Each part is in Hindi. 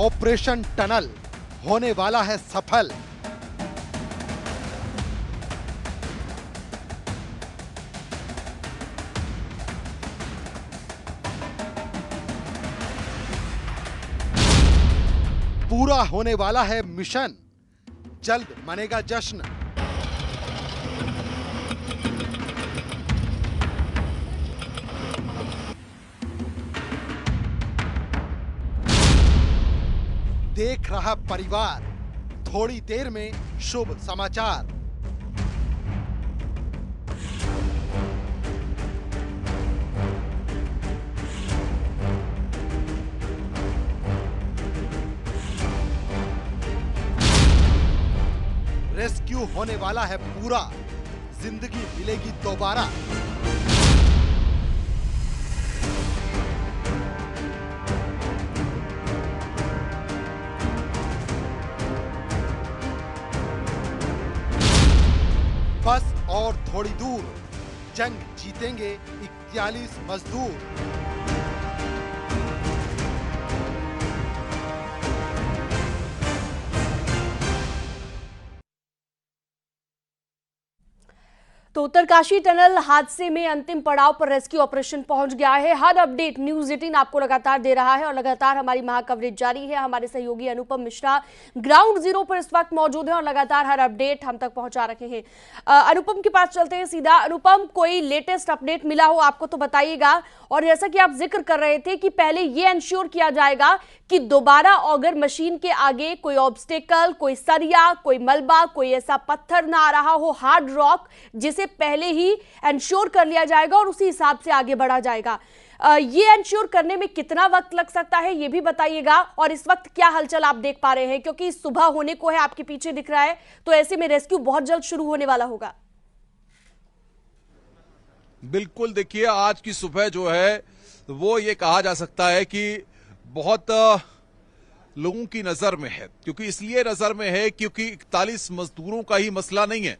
ऑपरेशन टनल होने वाला है सफल। पूरा होने वाला है मिशन, जल्द मनेगा जश्न। देख रहा परिवार, थोड़ी देर में शुभ समाचार। रेस्क्यू होने वाला है पूरा, जिंदगी मिलेगी दोबारा। बस और थोड़ी दूर, जंग जीतेंगे 41 मजदूर। तो उत्तरकाशी टनल हादसे में अंतिम पड़ाव पर रेस्क्यू ऑपरेशन पहुंच गया है। हर अपडेट न्यूज़ 18 आपको लगातार दे रहा है और लगातार हमारी महाकवरेज जारी है। हमारे सहयोगी अनुपम मिश्रा ग्राउंड जीरो पर इस वक्त मौजूद हैं और लगातार हर अपडेट हम तक पहुंचा रखे हैं। अनुपम के पास चलते हैं सीधा। अनुपम, कोई लेटेस्ट अपडेट मिला हो आपको तो बताइएगा। और जैसा कि आप जिक्र कर रहे थे कि पहले ये इंश्योर किया जाएगा कि दोबारा ऑगर मशीन के आगे कोई ऑब्स्टेकल, कोई सरिया, कोई मलबा, कोई ऐसा पत्थर ना आ रहा हो, हार्ड रॉक, जिसे पहले ही इंश्योर कर लिया जाएगा और उसी हिसाब से आगे बढ़ा जाएगा। ये इंश्योर करने में कितना वक्त लग सकता है ये भी बताइएगा। और इस वक्त क्या हलचल आप देख पा रहे हैं, क्योंकि सुबह होने को है, आपके पीछे दिख रहा है, तो ऐसे में रेस्क्यू बहुत जल्द शुरू होने वाला होगा। बिल्कुल, देखिए आज की सुबह जो है वो ये कहा जा सकता है कि बहुत लोगों की नजर में है। क्योंकि इसलिए नजर में है क्योंकि 41 मजदूरों का ही मसला नहीं है,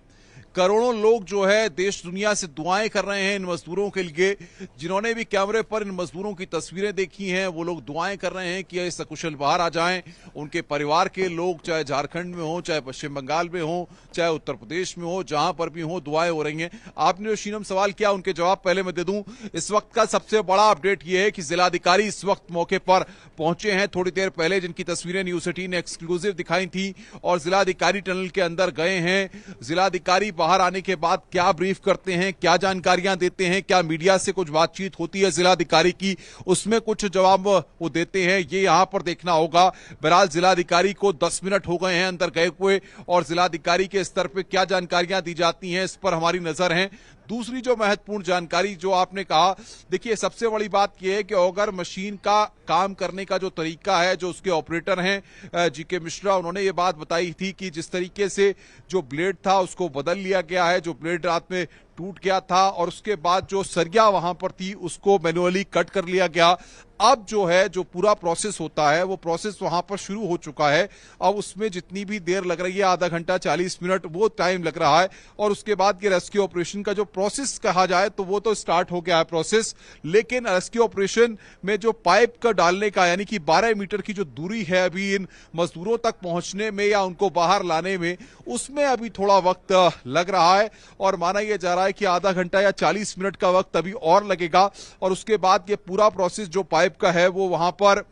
करोड़ों लोग जो है देश दुनिया से दुआएं कर रहे हैं इन मजदूरों के लिए। जिन्होंने भी कैमरे पर इन मजदूरों की तस्वीरें देखी हैं वो लोग दुआएं कर रहे हैं कि ये सकुशल बाहर आ जाएं। उनके परिवार के लोग चाहे झारखंड में हो, चाहे पश्चिम बंगाल में हो, चाहे उत्तर प्रदेश में हो, जहां पर भी हो दुआएं हो रही हैं। आपने जो शीनम सवाल किया उनके जवाब पहले मैं दे दूं। इस वक्त का सबसे बड़ा अपडेट यह है कि जिलाधिकारी इस वक्त मौके पर पहुंचे हैं। थोड़ी देर पहले जिनकी तस्वीरें न्यूज़ 18 ने एक्सक्लूसिव दिखाई थी और जिलाधिकारी टनल के अंदर गए हैं। जिलाधिकारी बाहर आने के बाद क्या ब्रीफ करते हैं, क्या जानकारियां देते हैं, क्या मीडिया से कुछ बातचीत होती है जिलाधिकारी की, उसमें कुछ जवाब वो देते हैं, ये यहां पर देखना होगा। बहरहाल जिलाधिकारी को 10 मिनट हो गए हैं अंदर गए हुए और जिलाधिकारी के स्तर पर क्या जानकारियां दी जाती हैं इस पर हमारी नजर है। दूसरी जो महत्वपूर्ण जानकारी जो आपने कहा, देखिए सबसे बड़ी बात यह है कि ऑगर मशीन का काम करने का जो तरीका है, जो उसके ऑपरेटर हैं जीके मिश्रा, उन्होंने ये बात बताई थी कि जिस तरीके से जो ब्लेड था उसको बदल लिया गया है, जो ब्लेड रात में टूट गया था और उसके बाद जो सरिया वहां पर थी उसको मैनुअली कट कर लिया गया। अब जो है जो पूरा प्रोसेस होता है वो प्रोसेस वहां पर शुरू हो चुका है। अब उसमें जितनी भी देर लग रही है, आधा घंटा 40 मिनट वो टाइम लग रहा है और उसके बाद ये रेस्क्यू ऑपरेशन का जो प्रोसेस कहा जाए तो वो तो स्टार्ट हो गया है प्रोसेस। लेकिन रेस्क्यू ऑपरेशन में जो पाइप का डालने का, यानी कि 12 मीटर की जो दूरी है अभी इन मजदूरों तक पहुंचने में या उनको बाहर लाने में, उसमें अभी थोड़ा वक्त लग रहा है और माना यह जा रहा है कि आधा घंटा या 40 मिनट का वक्त अभी और लगेगा। और उसके बाद ये पूरा प्रोसेस जो पाइप का है वो वहां पर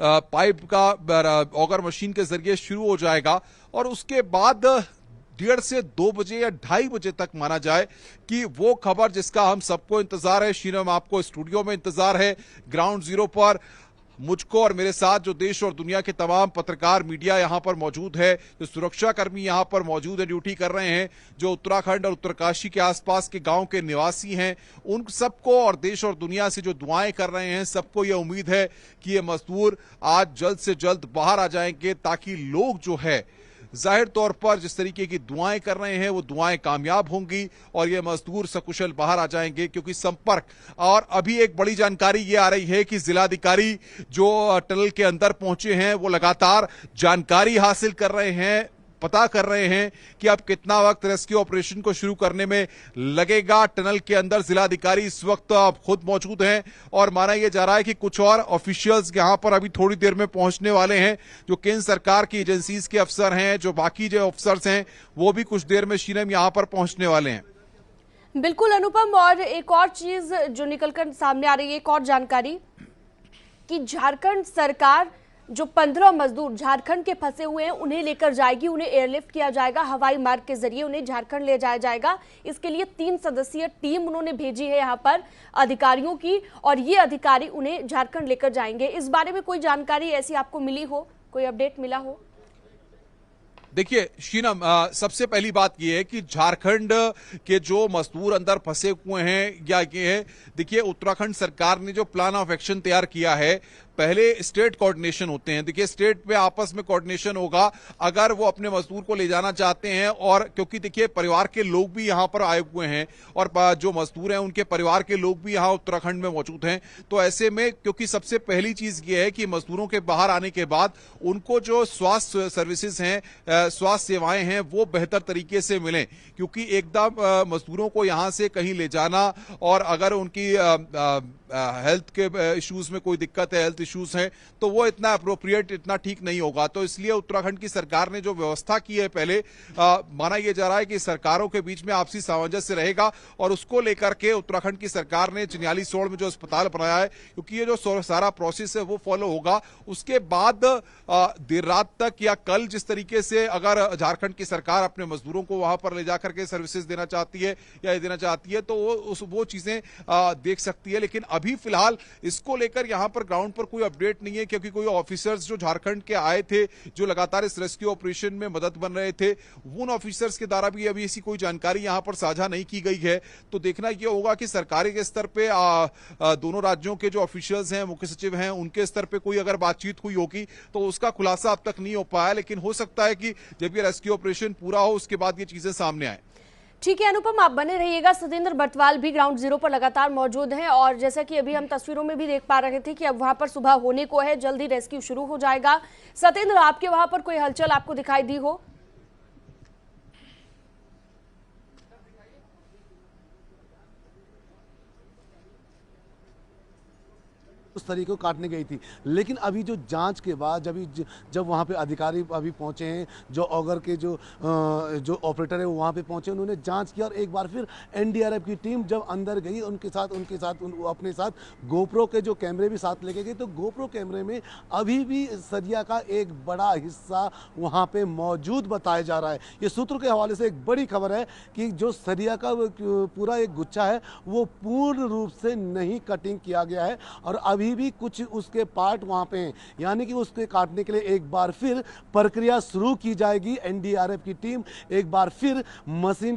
पाइप का ऑगर मशीन के जरिए शुरू हो जाएगा और उसके बाद 1:30 से 2 बजे या 2:30 बजे तक माना जाए कि वो खबर जिसका हम सबको इंतजार है, शीनम आपको स्टूडियो में इंतजार है, ग्राउंड जीरो पर मुझको और मेरे साथ जो देश और दुनिया के तमाम पत्रकार मीडिया यहां पर मौजूद है, जो सुरक्षा कर्मी यहां पर मौजूद है, ड्यूटी कर रहे हैं, जो उत्तराखंड और उत्तरकाशी के आसपास के गांव के निवासी हैं, उन सबको और देश और दुनिया से जो दुआएं कर रहे हैं, सबको यह उम्मीद है कि ये मजदूर आज जल्द से जल्द बाहर आ जाएंगे ताकि लोग जो है जाहिर तौर पर जिस तरीके की दुआएं कर रहे हैं वो दुआएं कामयाब होंगी और ये मजदूर सकुशल बाहर आ जाएंगे। क्योंकि संपर्क, और अभी एक बड़ी जानकारी ये आ रही है कि जिलाधिकारी जो टनल के अंदर पहुंचे हैं वो लगातार जानकारी हासिल कर रहे हैं पता कर रहे हैं कि अब कितना वक्त रेस्क्यू ऑपरेशन को शुरू करने में लगेगा। टनल के अंदर जिलाधिकारी इस वक्त खुद मौजूद हैं और माना यह जा रहा है कि कुछ और ऑफिशियल्स यहां पर अभी थोड़ी देर में पहुंचने वाले हैं। जो केंद्र सरकार की एजेंसीज के अफसर हैं, जो बाकी जो अफसर्स हैं, वो भी कुछ देर में शीनम यहां पर पहुंचने वाले हैं। बिल्कुल अनुपम, और एक और चीज जो निकलकर सामने आ रही है, एक और जानकारी कि झारखंड सरकार जो 15 मजदूर झारखंड के फंसे हुए हैं उन्हें लेकर जाएगी, उन्हें एयरलिफ्ट किया जाएगा, हवाई मार्ग के जरिए उन्हें झारखंड ले जाया जाएगा। इसके लिए 3 सदस्यीय टीम उन्होंने भेजी है यहाँ पर अधिकारियों की, और ये अधिकारी उन्हें झारखंड लेकर जाएंगे। इस बारे में कोई जानकारी ऐसी आपको मिली हो, कोई अपडेट मिला हो? देखिए शीनम, सबसे पहली बात यह है कि झारखंड के जो मजदूर अंदर फंसे हुए हैं या ये है, देखिए उत्तराखंड सरकार ने जो प्लान ऑफ एक्शन तैयार किया है, पहले स्टेट कोऑर्डिनेशन होते हैं। देखिए स्टेट में आपस में कोऑर्डिनेशन होगा अगर वो अपने मजदूर को ले जाना चाहते हैं, और क्योंकि देखिए परिवार के लोग भी यहां पर आए हुए हैं और जो मजदूर हैं उनके परिवार के लोग भी यहां उत्तराखंड में मौजूद हैं। तो ऐसे में क्योंकि सबसे पहली चीज ये है कि मजदूरों के बाहर आने के बाद उनको जो स्वास्थ्य सर्विसेज हैं, स्वास्थ्य सेवाएं हैं, वो बेहतर तरीके से मिलें, क्योंकि एकदम मजदूरों को यहां से कहीं ले जाना और अगर उनकी हेल्थ के इश्यूज में कोई दिक्कत है, हेल्थ इश्यूज हैं, तो वो इतना अप्रोप्रिएट, इतना ठीक नहीं होगा। तो इसलिए उत्तराखंड की सरकार ने जो व्यवस्था की है, पहले माना यह जा रहा है कि सरकारों के बीच में आपसी सामंजस्य रहेगा और उसको लेकर के उत्तराखंड की सरकार ने चिन्यालीसोड़ में जो अस्पताल बनाया है, क्योंकि ये जो सारा प्रोसेस है वो फॉलो होगा। उसके बाद देर रात तक या कल जिस तरीके से अगर झारखंड की सरकार अपने मजदूरों को वहां पर ले जाकर के सर्विसेज देना चाहती है या देना चाहती है, तो वो चीजें देख सकती है। लेकिन अभी फिलहाल इसको लेकर यहां पर ग्राउंड पर कोई अपडेट नहीं है, क्योंकि कोई ऑफिसर्स जो झारखंड के आए थे, जो लगातार इस रेस्क्यू ऑपरेशन में मदद बन रहे थे, उन ऑफिसर्स के द्वारा भी अभी ऐसी कोई जानकारी यहां पर साझा नहीं की गई है। तो देखना यह होगा कि सरकारी के स्तर पे दोनों राज्यों के जो ऑफिशियल्स हैं, मुख्य सचिव हैं, उनके स्तर पे कोई अगर बातचीत हुई होगी तो उसका खुलासा अब तक नहीं हो पाया। लेकिन हो सकता है कि जब ये रेस्क्यू ऑपरेशन पूरा हो उसके बाद ये चीजें सामने आए। ठीक है अनुपम, आप बने रहिएगा। सतेंद्र बटवाल भी ग्राउंड जीरो पर लगातार मौजूद हैं, और जैसा कि अभी हम तस्वीरों में भी देख पा रहे थे कि अब वहां पर सुबह होने को है, जल्दी रेस्क्यू शुरू हो जाएगा। सतेंद्र, आपके वहां पर कोई हलचल आपको दिखाई दी हो? उस तरीके को काटने गई थी, लेकिन अभी जो जांच के बाद जब वहाँ पे अधिकारी अभी पहुँचे हैं, जो ऑगर के जो ऑपरेटर है वो वहाँ पे पहुँचे, उन्होंने जांच किया और एक बार फिर एनडीआरएफ की टीम जब अंदर गई उनके साथ अपने साथ गोप्रो के जो कैमरे भी साथ लेके गए, तो गोप्रो कैमरे में अभी भी सरिया का एक बड़ा हिस्सा वहाँ पे मौजूद बताया जा रहा है। ये सूत्र के हवाले से एक बड़ी खबर है कि जो सरिया का पूरा एक गुच्छा है वो पूर्ण रूप से नहीं कटिंग किया गया है और अभी भी कुछ उसके पार्ट वहां पे हैं, यानी कि उसके काटने के लिए एक बार फिर प्रक्रिया शुरू की जाएगी। एनडीआरएफ की टीम एक बार फिर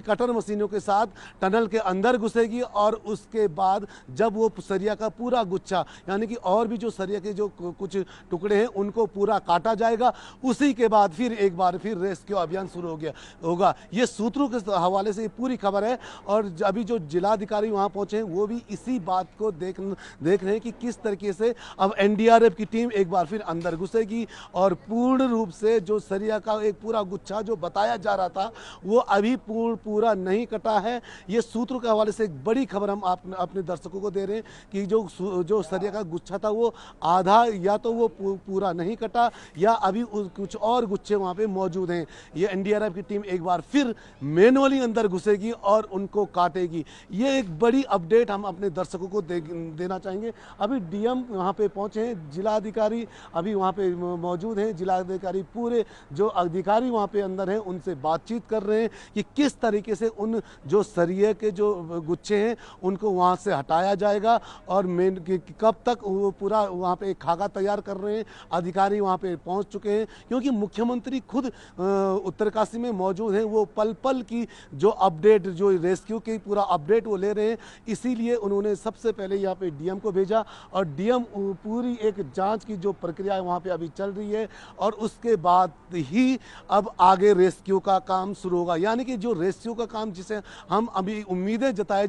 कटर मशीनों के साथ टनल के अंदर घुसेगी और उसके बाद जब वो सरिया का पूरा गुच्छा, यानी कि और भी जो सरिया के जो कुछ टुकड़े हैं उनको पूरा काटा जाएगा, उसी के बाद फिर एक बार फिर रेस्क्यू अभियान शुरू होगा। ये सूत्रों के हवाले से पूरी खबर है और अभी जो जिलाधिकारी वहां पहुंचे हैं वो भी इसी बात को देख रहे हैं कि किस तरीके से अब एनडीआरएफ की टीम एक बार फिर अंदर घुसेगी और पूर्ण रूप से जो सरिया का एक पूरा गुच्छा जो बताया जा रहा था वो अभी पूरा नहीं कटा है। ये सूत्रों के हवाले से एक बड़ी खबर हम अपने दर्शकों को दे रहे हैं कि जो सरिया का गुच्छा था वो आधा या तो वो पूरा नहीं कटा या अभी कुछ और गुच्छे वहां पे मौजूद हैं। ये एनडीआरएफ की टीम एक बार फिर मैनुअली अंदर घुसेगी और उनको काटेगी। ये एक बड़ी अपडेट हम अपने दर्शकों को देना चाहेंगे। अभी डीएम वहाँ पे पहुँचे हैं, जिलाधिकारी अभी वहाँ पे मौजूद हैं, जिलाधिकारी पूरे जो अधिकारी वहाँ पे अंदर हैं उनसे बातचीत कर रहे हैं कि किस तरीके से उन जो सरिये के जो गुच्छे हैं उनको वहाँ से हटाया जाएगा और कब तक वो पूरा वहाँ पे एक खाका तैयार कर रहे हैं। अधिकारी वहाँ पे पहुँच चुके हैं क्योंकि मुख्यमंत्री खुद उत्तरकाशी में मौजूद हैं, वो पल पल की जो अपडेट, जो रेस्क्यू की पूरा अपडेट वो ले रहे हैं। इसीलिए उन्होंने सबसे पहले यहाँ पे डीएम को भेजा और डीएम पूरी एक जांच की जो प्रक्रिया है वहाँ पे अभी चल रही है और उसके बाद ही अब आगे रेस्क्यू का काम शुरू होगा। यानी कि जो रेस्क्यू का काम जिसे हम अभी उम्मीदें जता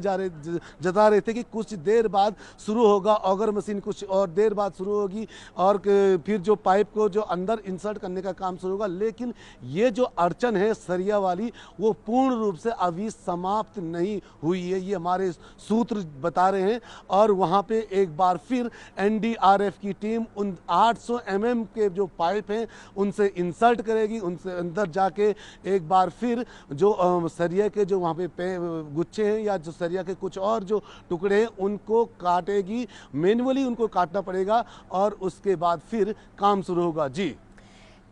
रहे थे कि कुछ देर बाद शुरू होगा, ऑगर मशीन कुछ और देर बाद शुरू होगी और फिर जो पाइप को जो अंदर इंसर्ट करने का काम शुरू होगा, लेकिन ये जो अड़चन है सरिया वाली वो पूर्ण रूप से अभी समाप्त नहीं हुई है, ये हमारे सूत्र बता रहे हैं। और वहाँ पे एक बार फिर एनडीआरएफ की टीम उन 800 mm के जो पाइप हैं उनसे इंसर्ट करेगी, उनसे अंदर जाके एक बार फिर जो सरिया के जो वहाँ पे गुच्छे हैं या जो सरिया के कुछ और जो टुकड़े हैं उनको काटेगी, मैन्युअली उनको काटना पड़ेगा और उसके बाद फिर काम शुरू होगा। जी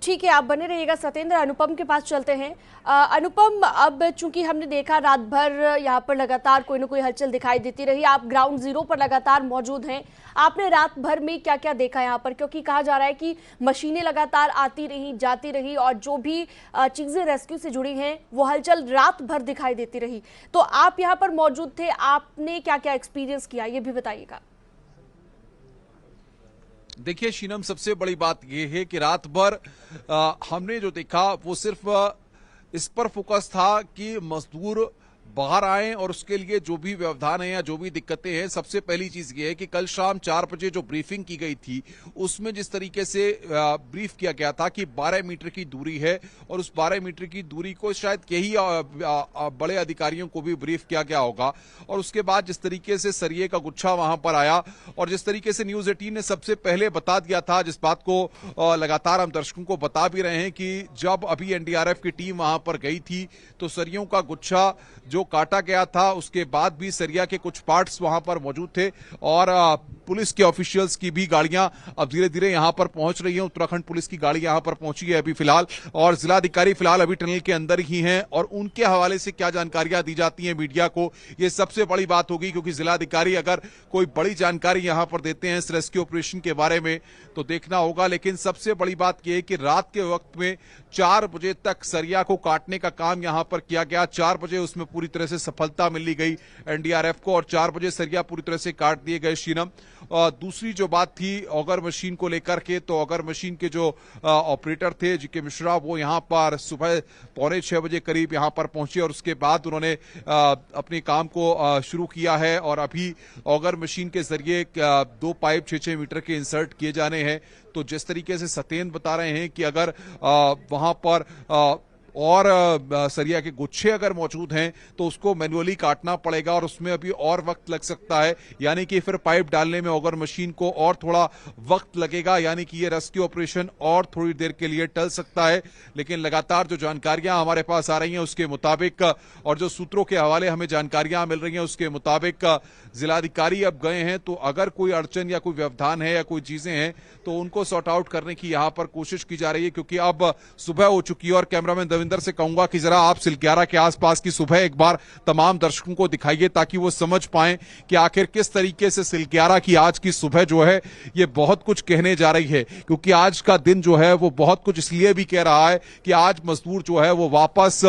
ठीक है, आप बने रहिएगा। सत्येंद्र, अनुपम के पास चलते हैं। अनुपम, अब चूंकि हमने देखा रात भर यहाँ पर लगातार कोई ना कोई हलचल दिखाई देती रही, आप ग्राउंड जीरो पर लगातार मौजूद हैं, आपने रात भर में क्या क्या देखा यहाँ पर? क्योंकि कहा जा रहा है कि मशीनें लगातार आती रही जाती रही और जो भी चीजें रेस्क्यू से जुड़ी हैं वो हलचल रात भर दिखाई देती रही। तो आप यहाँ पर मौजूद थे, आपने क्या क्या एक्सपीरियंस किया ये भी बताइएगा। देखिए शीनम, सबसे बड़ी बात यह है कि रात भर हमने जो देखा वो सिर्फ इस पर फोकस था कि मजदूर बाहर आए और उसके लिए जो भी व्यवधान है या जो भी दिक्कतें हैं, सबसे पहली चीज ये है कि कल शाम 4 बजे जो ब्रीफिंग की गई थी उसमें जिस तरीके से ब्रीफ किया गया था कि 12 मीटर की दूरी है और उस 12 मीटर की दूरी को शायद यही बड़े अधिकारियों को भी ब्रीफ किया गया होगा। और उसके बाद जिस तरीके से सरिये का गुच्छा वहां पर आया और जिस तरीके से न्यूज 18 ने सबसे पहले बता दिया था, जिस बात को लगातार हम दर्शकों को बता भी रहे हैं कि जब अभी एनडीआरएफ की टीम वहां पर गई थी तो सरियों का गुच्छा जो काटा गया था उसके बाद भी सरिया के कुछ पार्ट्स वहां पर मौजूद थे और पुलिस के ऑफिशियल्स की भी गाड़ियां अब धीरे धीरे यहां पर पहुंच रही हैं। उत्तराखंड पुलिस की गाड़ी यहां पर पहुंची है अभी फिलहाल और जिलाधिकारी फिलहाल अभी टनल के अंदर ही हैं और उनके हवाले से क्या जानकारियां दी जाती हैं मीडिया को, ये सबसे बड़ी बात होगी, क्योंकि जिलाधिकारी अगर कोई बड़ी जानकारी यहां पर देते हैं इस रेस्क्यू ऑपरेशन के बारे में तो देखना होगा। लेकिन सबसे बड़ी बात यह है कि रात के वक्त में 4 बजे तक सरिया को काटने का काम यहां पर किया गया। 4 बजे उसमें पूरी तरह से सफलता मिली गई एनडीआरएफ को और 4 बजे सरिया पूरी तरह से काट दिए गए। शीनम, दूसरी जो बात थी ऑगर मशीन को लेकर के, तो ऑगर मशीन के जो ऑपरेटर थे जीके मिश्रा, वो यहां पर सुबह 5:45 बजे करीब यहां पर पहुंचे और उसके बाद उन्होंने अपने काम को शुरू किया है और अभी ऑगर मशीन के जरिए 2 पाइप 6-6 मीटर के इंसर्ट किए जाने हैं। तो जिस तरीके से सत्येंद्र बता रहे हैं कि अगर वहां पर और सरिया के गुच्छे अगर मौजूद हैं तो उसको मैन्युअली काटना पड़ेगा और उसमें अभी और वक्त लग सकता है, यानी कि फिर पाइप डालने में ऑगर मशीन को और थोड़ा वक्त लगेगा, यानी कि ये रेस्क्यू ऑपरेशन और थोड़ी देर के लिए टल सकता है। लेकिन लगातार जो जानकारियां हमारे पास आ रही हैं उसके मुताबिक और जो सूत्रों के हवाले हमें जानकारियां मिल रही हैं उसके मुताबिक जिलाधिकारी अब गए हैं, तो अगर कोई अड़चन या कोई व्यवधान है या कोई चीजें हैं तो उनको सॉर्ट आउट करने की यहां पर कोशिश की जा रही है, क्योंकि अब सुबह हो चुकी है। और कैमरामैन दविंदर से कहूंगा कि जरा आप सिलग्यारा के आसपास की सुबह एक बार तमाम दर्शकों को दिखाइए ताकि वो समझ पाएं कि आखिर किस तरीके से सिलग्यारा की आज की सुबह जो है ये बहुत कुछ कहने जा रही है। क्योंकि आज का दिन जो है वो बहुत कुछ इसलिए भी कह रहा है कि आज मजदूर जो है वो वापस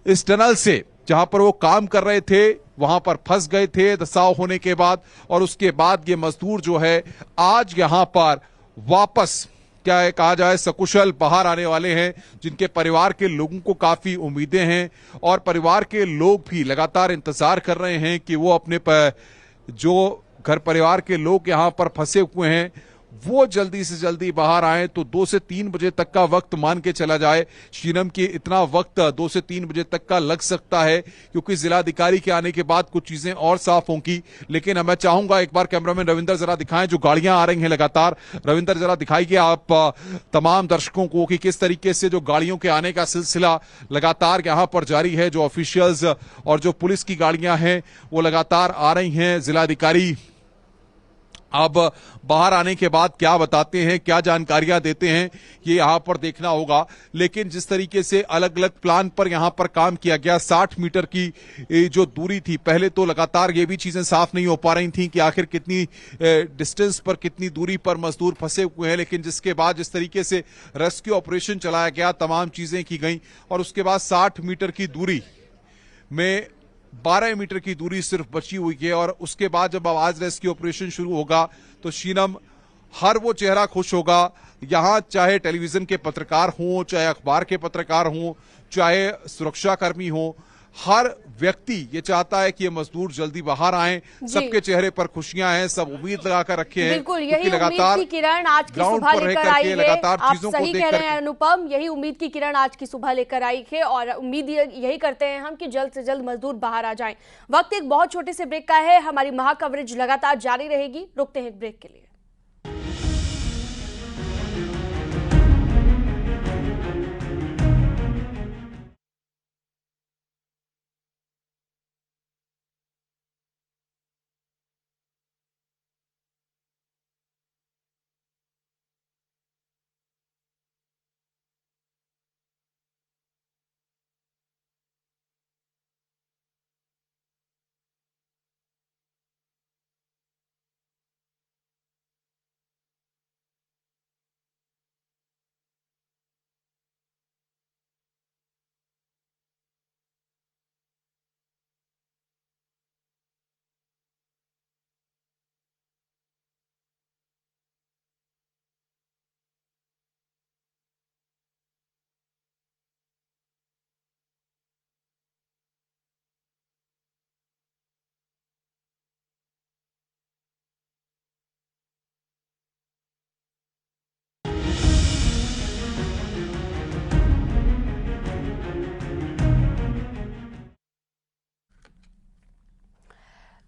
इस टनल से जहां पर वो काम कर रहे थे वहां पर फंस गए थे धसाव होने के बाद, और उसके बाद ये मजदूर जो है आज यहां पर वापस क्या कहा जाए सकुशल बाहर आने वाले हैं, जिनके परिवार के लोगों को काफी उम्मीदें हैं और परिवार के लोग भी लगातार इंतजार कर रहे हैं कि वो अपने जो घर परिवार के लोग यहां पर फंसे हुए हैं वो जल्दी से जल्दी बाहर आए। तो 2 से 3 बजे तक का वक्त मान के चला जाए शीनम की, इतना वक्त 2 से 3 बजे तक का लग सकता है, क्योंकि जिलाधिकारी के आने के बाद कुछ चीजें और साफ होंगी। लेकिन मैं चाहूंगा एक बार कैमरामैन रविंदर जरा दिखाएं जो गाड़ियां आ रही हैं लगातार। रविंदर जरा दिखाइए आप तमाम दर्शकों को कि किस तरीके से जो गाड़ियों के आने का सिलसिला लगातार यहां पर जारी है, जो ऑफिशियल्स और जो पुलिस की गाड़ियां हैं वो लगातार आ रही हैं। जिलाधिकारी अब बाहर आने के बाद क्या बताते हैं, क्या जानकारियां देते हैं, ये यहां पर देखना होगा। लेकिन जिस तरीके से अलग अलग प्लान पर यहां पर काम किया गया, 60 मीटर की जो दूरी थी, पहले तो लगातार ये भी चीजें साफ नहीं हो पा रही थी कि आखिर कितनी डिस्टेंस पर कितनी दूरी पर मजदूर फंसे हुए हैं। लेकिन जिसके बाद जिस तरीके से रेस्क्यू ऑपरेशन चलाया गया, तमाम चीजें की गई और उसके बाद 60 मीटर की दूरी में 12 मीटर की दूरी सिर्फ बची हुई है। और उसके बाद जब आवाज रेस्क्यू ऑपरेशन शुरू होगा तो शीनम हर वो चेहरा खुश होगा, यहां चाहे टेलीविजन के पत्रकार हों, चाहे अखबार के पत्रकार हों, चाहे सुरक्षाकर्मी हों, हर व्यक्ति ये चाहता है कि ये मजदूर जल्दी बाहर आए। सबके चेहरे पर खुशियां हैं, सब उम्मीद लगाकर रखे हैं। बिल्कुल, यही उम्मीद की किरण आज की सुबह लेकर आई है। लगातार आप चीजों को सही कह रहे हैं अनुपम, यही उम्मीद की किरण आज की सुबह लेकर आई है और उम्मीद यही करते हैं हम कि जल्द से जल्द मजदूर बाहर आ जाएं। वक्त एक बहुत छोटे से ब्रेक का है, हमारी महा कवरेज लगातार जारी रहेगी, रुकते हैं एक ब्रेक के लिए।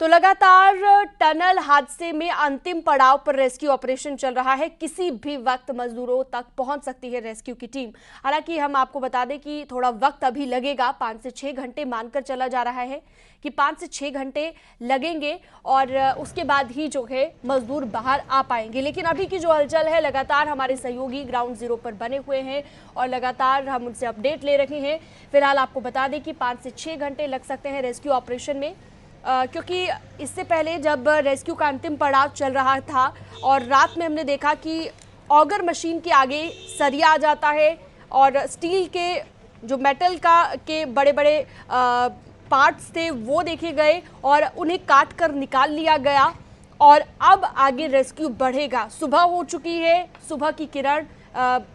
तो लगातार टनल हादसे में अंतिम पड़ाव पर रेस्क्यू ऑपरेशन चल रहा है। किसी भी वक्त मजदूरों तक पहुंच सकती है रेस्क्यू की टीम। हालांकि हम आपको बता दें कि थोड़ा वक्त अभी लगेगा, 5 से 6 घंटे मानकर चला जा रहा है कि 5 से 6 घंटे लगेंगे और उसके बाद ही जो है मजदूर बाहर आ पाएंगे। लेकिन अभी की जो हलचल है, लगातार हमारे सहयोगी ग्राउंड जीरो पर बने हुए हैं और लगातार हम उनसे अपडेट ले रहे हैं। फिलहाल आपको बता दें कि 5 से 6 घंटे लग सकते हैं रेस्क्यू ऑपरेशन में, क्योंकि इससे पहले जब रेस्क्यू का अंतिम पड़ाव चल रहा था और रात में हमने देखा कि ऑगर मशीन के आगे सरिया आ जाता है और स्टील के जो मेटल के बड़े बड़े पार्ट्स थे वो देखे गए और उन्हें काट कर निकाल लिया गया और अब आगे रेस्क्यू बढ़ेगा। सुबह हो चुकी है, सुबह की किरण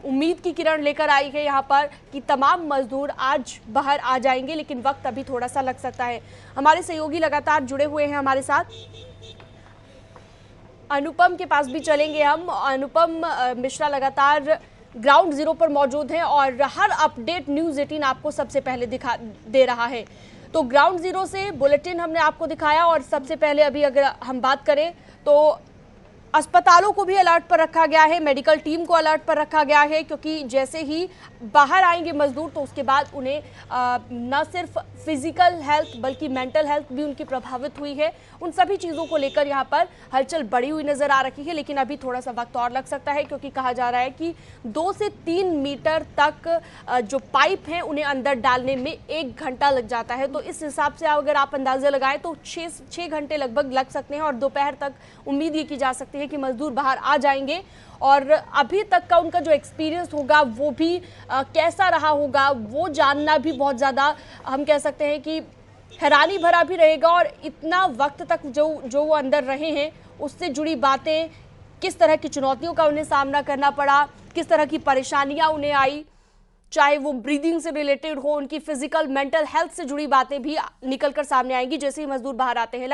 उम्मीद की किरण लेकर आई है यहाँ पर कि तमाम मजदूर आज बाहर आ जाएंगे, लेकिन वक्त अभी थोड़ा सा लग सकता है। हमारे सहयोगी लगातार जुड़े हुए हैं हमारे साथ, अनुपम के पास भी चलेंगे हम। अनुपम मिश्रा लगातार ग्राउंड जीरो पर मौजूद हैं और हर अपडेट न्यूज़ 18 आपको सबसे पहले दिखा दे रहा है। तो ग्राउंड जीरो से बुलेटिन हमने आपको दिखाया और सबसे पहले अभी अगर हम बात करें तो अस्पतालों को भी अलर्ट पर रखा गया है, मेडिकल टीम को अलर्ट पर रखा गया है, क्योंकि जैसे ही बाहर आएंगे मजदूर तो उसके बाद उन्हें न सिर्फ फिजिकल हेल्थ बल्कि मेंटल हेल्थ भी उनकी प्रभावित हुई है। उन सभी चीज़ों को लेकर यहाँ पर हलचल बढ़ी हुई नजर आ रही है, लेकिन अभी थोड़ा सा वक्त और लग सकता है क्योंकि कहा जा रहा है कि 2 से 3 मीटर तक जो पाइप हैं उन्हें अंदर डालने में 1 घंटा लग जाता है। तो इस हिसाब से अगर आप अंदाजा लगाएं तो 6 घंटे लगभग लग सकते हैं और दोपहर तक उम्मीद ये की जा सकती है कि मजदूर बाहर आ जाएंगे। और अभी तक का उनका जो एक्सपीरियंस होगा वो भी कैसा रहा होगा वो जानना भी बहुत ज़्यादा हम कह सकते हैं कि हैरानी भरा भी रहेगा। और इतना वक्त तक जो वो अंदर रहे हैं उससे जुड़ी बातें, किस तरह की चुनौतियों का उन्हें सामना करना पड़ा, किस तरह की परेशानियां उन्हें आई, चाहे वो ब्रीदिंग से रिलेटेड हो, उनकी फिजिकल मेंटल हेल्थ से जुड़ी बातें भी निकलकर सामने आएंगी जैसे ही मजदूर बाहर आते हैं।